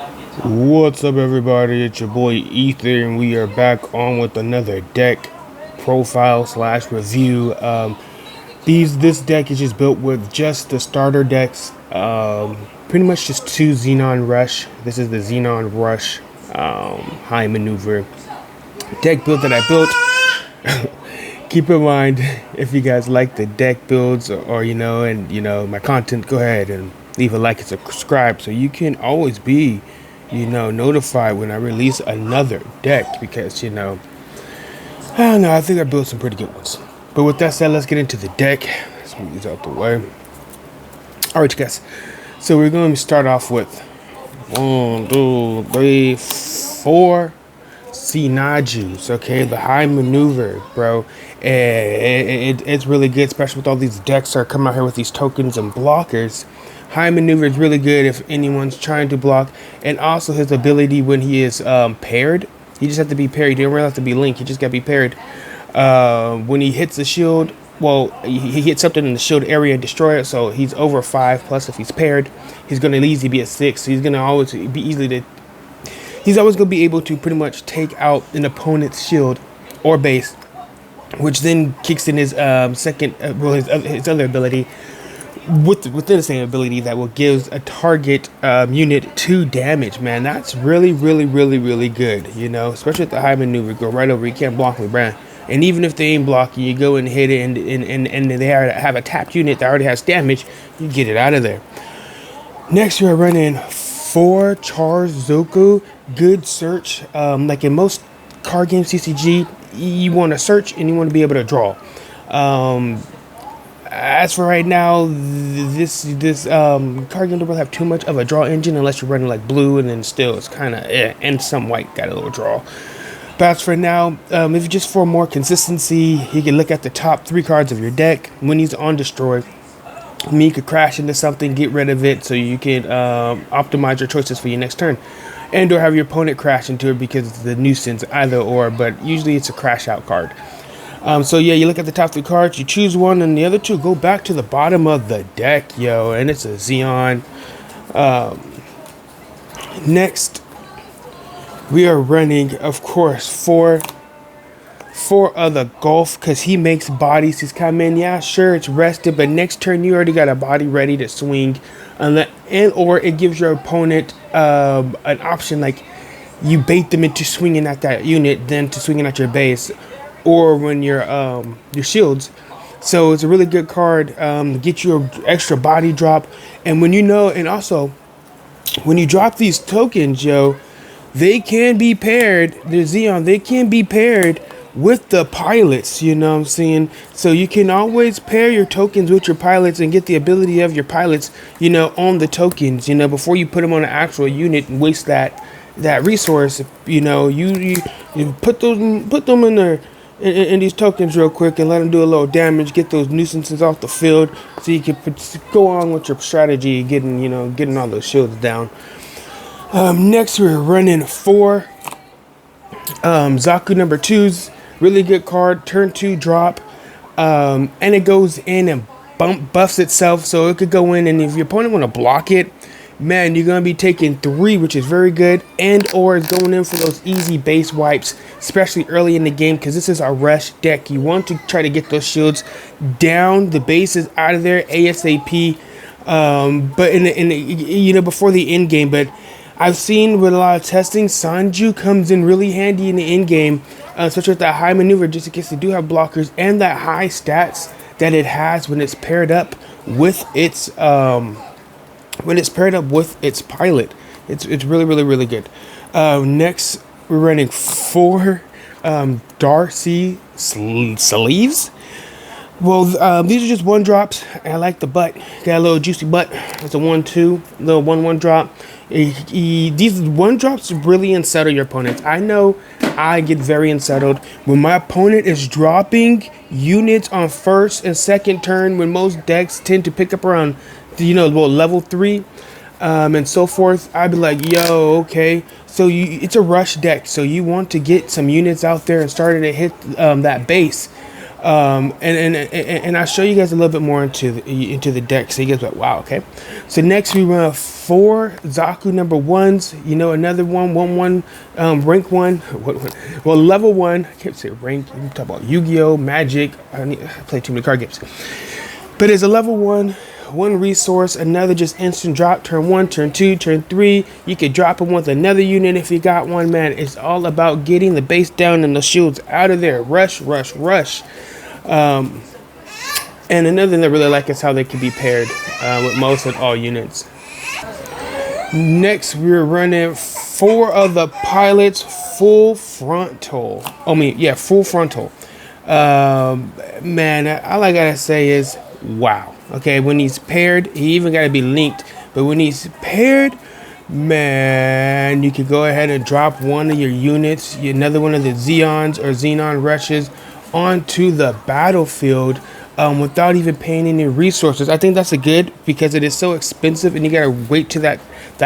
What's up, everybody? It's your boy Ether, and we are back on with another deck profile slash review. This deck is just built with just the starter decks. Pretty much just two Xenon Rush. This is the Xenon Rush high maneuver deck build that I built. Keep in mind, if you guys like the deck builds or my content, go ahead and leave a like and subscribe so you can always be notified when I release another deck, because I don't know, I think I built some pretty good ones. But with that said, let's get into the deck. Let's move these out the way. Alright, guys, so we're going to start off with 1, 2, 3, 4 SINANJUs, okay? The high maneuver, bro. It's really good, especially with all these decks that are coming out here with these tokens and blockers. High maneuver is really good if anyone's trying to block, and also his ability when he is paired. He just have to be paired. He don't really have to be linked. He just gotta be paired. When he hits the shield, well, he hits something in the shield area and destroy it. So he's over 5. Plus, if he's paired, he's gonna easily be at 6. So he's gonna always be easily to. He's always gonna be able to pretty much take out an opponent's shield or base, which then kicks in his second, his other ability. Within the same ability that will give a target unit 2 damage, man. That's really good, especially with the high maneuver. Go right over, you can't block me, bruh. And even if they ain't blocking, you go and hit it, and they have a tapped unit that already has damage, you get it out of there. Next, we're running 4 Charzoku. Good search. Like in most card games, CCG, you want to search and you want to be able to draw. As for right now, this card game don't really have too much of a draw engine unless you're running like blue, and then still it's kind of and some white got a little draw. But as for now, if you just for more consistency, you can look at the top 3 cards of your deck. When he's on destroy, you could crash into something, get rid of it, so you can optimize your choices for your next turn, and or have your opponent crash into it because it's the nuisance, either or. But usually it's a crash out card. So yeah, you look at the top 3 cards, you choose one, and the other 2 go back to the bottom of the deck, yo. And it's a Zeon. Next, we are running, of course, 4 other golf, because he makes bodies. He's come in, yeah, sure, it's rested, but next turn you already got a body ready to swing, and or it gives your opponent an option, like you bait them into swinging at that unit, then to swinging at your base, or when your shields. So it's a really good card to get you an extra body drop. And and also when you drop these tokens, yo, they can be paired. The Zeon, they can be paired with the pilots, you know what I'm saying? So you can always pair your tokens with your pilots and get the ability of your pilots, on the tokens, before you put them on an actual unit and waste that resource. You put them in there in these tokens real quick and let them do a little damage, get those nuisances off the field, so you can go on with your strategy, getting all those shields down. Next, we're running 4 Zaku number 2s. Really good card, turn 2 drop, and it goes in and buffs itself, so it could go in, and if your opponent want to block it, man, you're going to be taking 3, which is very good, and or is going in for those easy base wipes, especially early in the game, because this is a rush deck. You want to try to get those shields down, the bases out of there ASAP, but in the before the end game. But I've seen with a lot of testing, SINANJU comes in really handy in the end game, especially with that high maneuver, just in case they do have blockers, and that high stats that it has when it's paired up with its pilot. It's really good. Next, we're running 4 Darcy sleeves. Well, these are just 1 drops. I like the butt. Got a little juicy butt. It's a 1/2, little 1/1 drop. These 1 drops really unsettle your opponents. I know I get very unsettled when my opponent is dropping units on first and second turn, when most decks tend to pick up around level 3 and so forth. I'd be like, yo, okay, so it's a rush deck, so you want to get some units out there and starting to hit that base. And I'll show you guys a little bit more into the deck, so you guys are like, wow, okay. So next we run 4 Zaku number 1s. You know, another one, rank 1. Well, level 1. I can't say rank. You talk about Yu-Gi-Oh, Magic. I play too many card games. But it's a level 1 resource, another just instant drop, turn 1, turn 2, turn 3. You could drop them with another unit if you got one, man. It's all about getting the base down and the shields out of there. Rush, rush, rush. And another thing that I really like is how they can be paired with most of all units. Next, we're running 4 of the pilots full frontal. Full frontal. Man, all I gotta say is, wow. Okay, when he's paired, he even gotta be linked. But when he's paired, man, you could go ahead and drop one of your units, another one of the Zeons or Xenon rushes onto the battlefield without even paying any resources. I think that's a good, because it is so expensive and you gotta wait to that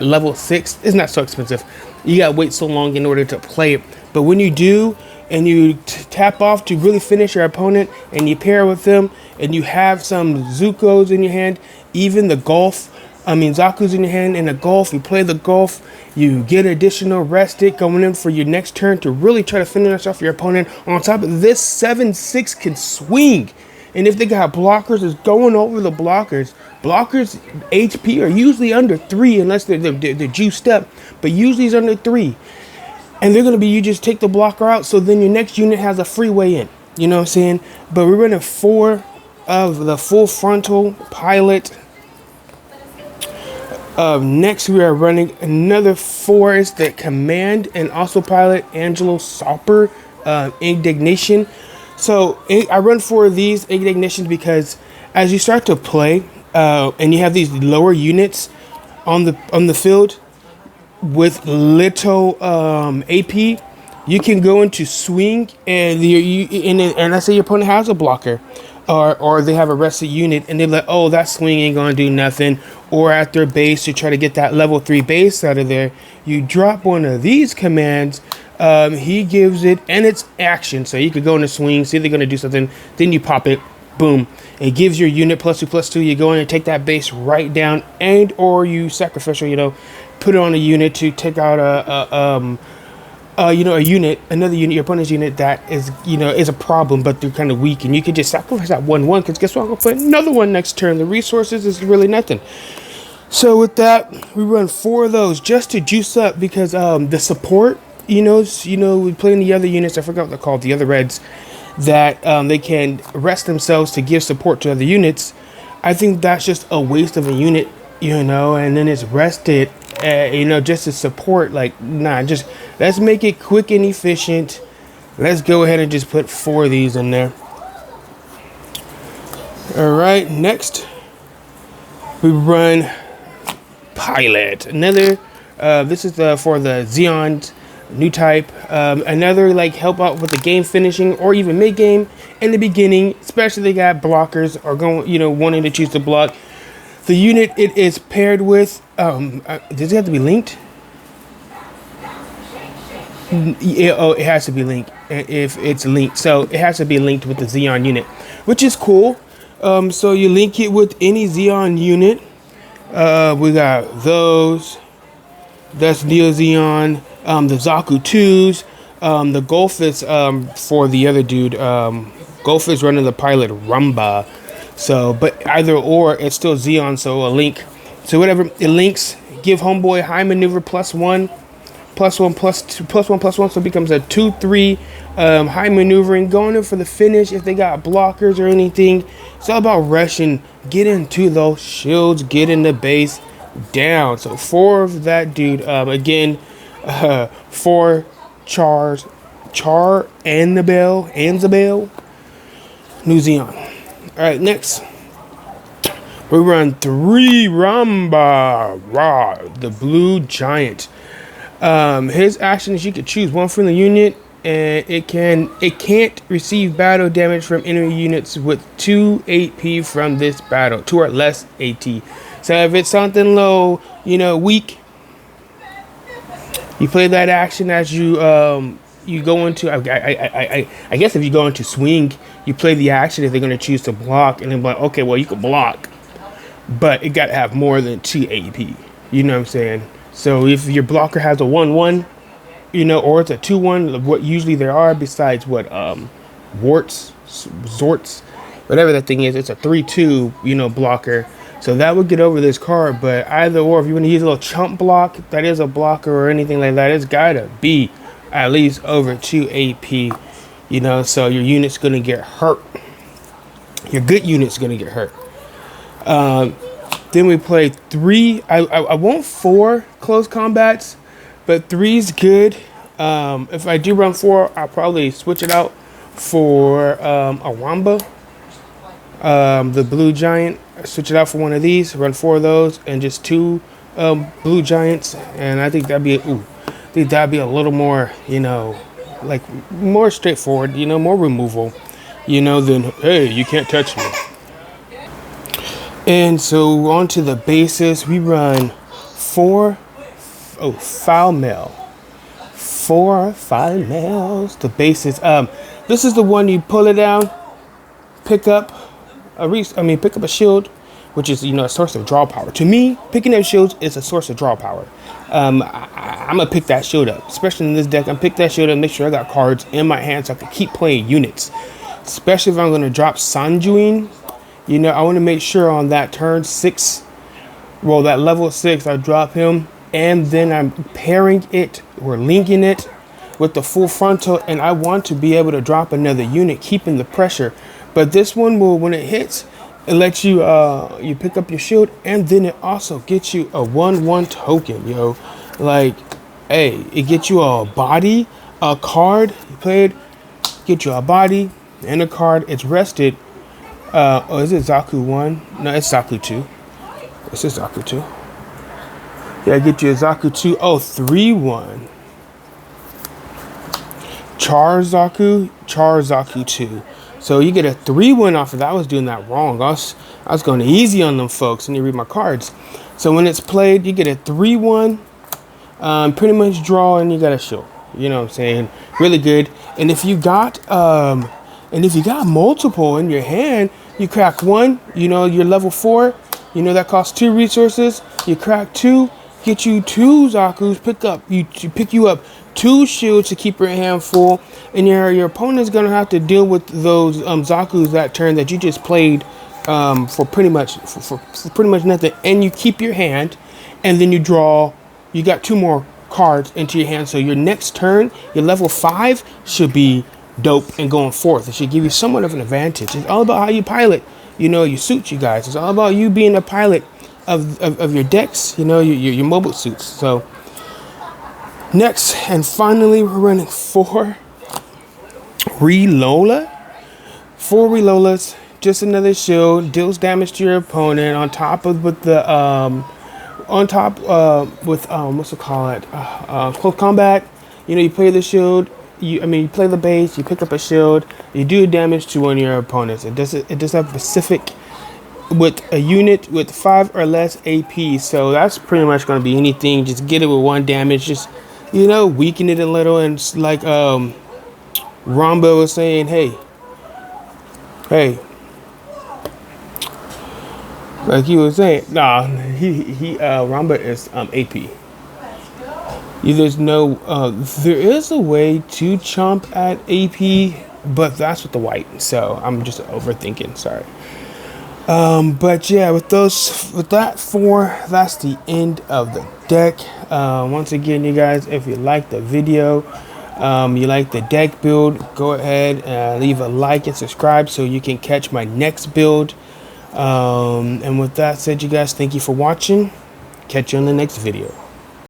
level 6. It's not so expensive. You gotta wait so long in order to play it. But when you do, and you tap off to really finish your opponent, and you pair with them, and you have some Zukos in your hand, even the Zaku's in your hand, and the Golf, you play the Golf, you get additional rested going in for your next turn to really try to finish off your opponent. On top of this, 7/6 can swing. And if they got blockers, it's going over the blockers. Blockers HP are usually under 3 unless they're juiced up, but usually it's under 3. And they're going to be, you just take the blocker out, so then your next unit has a free way in. You know what I'm saying? But we're running 4 of the full frontal pilot. Next, we are running another 4 is the command and also pilot Angelo Sauper indignation. So I run 4 of these indignations because as you start to play and you have these lower units on the field, with little AP, you can go into swing, and let's say your opponent has a blocker, or they have a rested unit, and they're like, oh, that swing ain't gonna do nothing. Or at their base, to try to get that level 3 base out of there, you drop one of these commands. He gives it, and it's action, so you could go into swing, see if they're gonna do something, then you pop it, boom. It gives your unit +2/+2. You go in and take that base right down, and or you sacrificial, put it on a unit to take out a unit, another unit, your opponent's unit that is a problem, but they're kind of weak, and you could just sacrifice that 1/1, because guess what? I'm gonna put another one next turn. The resources is really nothing. So with that, we run 4 of those just to juice up, because the support, we play in the other units. I forgot what they're called, the other reds, that they can rest themselves to give support to other units. I think that's just a waste of a unit, and then it's rested, just to support. Like, nah, just let's make it quick and efficient. Let's go ahead and just put 4 of these in there. All right, next we run pilot. Another, this is for the Zeon Newtype. Another help out with the game finishing or even mid game in the beginning, especially they got blockers or wanting to choose to block. The unit it is paired with, does it have to be linked? It has to be linked if it's linked. So it has to be linked with the Zeon unit, which is cool. So you link it with any Zeon unit. We got those. That's Neo Zeon. The Zaku 2s. The Golf is for the other dude. Golf is running the pilot Rumba. So, but either or, it's still Zeon, so a link. So whatever, it links, give homeboy high maneuver +1, +1, so it becomes a 2/3 high maneuvering, going in for the finish if they got blockers or anything. It's all about rushing, get into those shields, get in the base, down. So 4 of that dude, again, 4 Char Anzabel, New Zeon. All right, next we run 3 Ramba Ra, the Blue Giant. His action is you could choose one from the unit, and it can't receive battle damage from enemy units with 2 AP from this battle, 2 or less AT. So if it's something low, weak, you play that action as you you go into, I guess if you go into swing, you play the action if they're going to choose to block, and then like, okay, well, you can block, but it got to have more than 2 AP. You know what I'm saying? So if your blocker has a 1-1, you know, or it's a 2-1, what usually there are besides what warts, zorts, whatever that thing is, it's a 3-2, you know, blocker. So that would get over this card, but either or, if you want to use a little chump block that is a blocker or anything like that, it's gotta be at least over 2 AP, you know, so your unit's gonna get hurt. Your good unit's gonna get hurt. Then we play 3. I want 4 close combats, but 3's good. If I do run 4, I'll probably switch it out for a Wamba. The blue giant, switch it out for one of these, run 4 of those, and just 2 blue giants, and I think that'd be a little more, you know, like more straightforward, you know, more removal, you know, than hey, you can't touch me. And so on to the bases, we run 4 foul mail. 4 foul mails. The bases. This is the one you pull it down, pick up a shield, which is, you know, a source of draw power. To me, picking up shields is a source of draw power. I'm gonna pick that shield up, especially in this deck. I'm pick that shield up, make sure I got cards in my hand so I can keep playing units. Especially if I'm gonna drop SINANJU, you know, I want to make sure on that turn 6, well, that level 6, I drop him, and then I'm pairing it or linking it with the full frontal, and I want to be able to drop another unit, keeping the pressure. But this one will, when it hits, it lets you you pick up your shield, and then it also gets you a 1/1 token, yo. Like, hey, it gets you a body, a card. You play it, get you a body and a card. It's rested. Oh, is it Zaku 1? No, it's Zaku 2. This is Zaku 2. Yeah, get you a Zaku 2. Oh, 3/1. Char Zaku 2. So you get a 3/1 off of that. I was doing that wrong. I was going easy on them folks. And you read my cards. So when it's played, you get a 3/1. Pretty much draw, and you got a shield. You know what I'm saying? Really good. And if you got multiple in your hand, you crack 1. You know, you're level 4. You know that costs 2 resources. You crack 2, get you 2 Zakus. Pick you up 2 shields to keep your hand full, and your opponent's gonna have to deal with those Zakus that turn that you just played for pretty much nothing. And you keep your hand, and then you draw. You got 2 more cards into your hand, so your next turn, your level 5 should be dope and going forth. It should give you somewhat of an advantage. It's all about how you pilot, you know, your suits, you guys. It's all about you being a pilot of your decks, you know, your mobile suits. So next and finally, we're running 4 Relola. 4 Relolas, just another shield, deals damage to your opponent on top of what's it called? Close combat. You know, you play the shield. You play the base. You pick up a shield. You do damage to one of your opponents. It does have specific with a unit with 5 or less AP. So that's pretty much going to be anything. Just get it with 1 damage. Just, you know, weaken it a little. And it's like Rambo was saying, hey. Like he was saying, nah, Ramba is AP. There is a way to chomp at AP, but that's with the white. So I'm just overthinking. Sorry. But yeah, with that 4, that's the end of the deck. Once again, you guys, if you like the video, you like the deck build, go ahead and leave a like and subscribe so you can catch my next build. And with that said, you guys, thank you for watching. Catch you on the next video.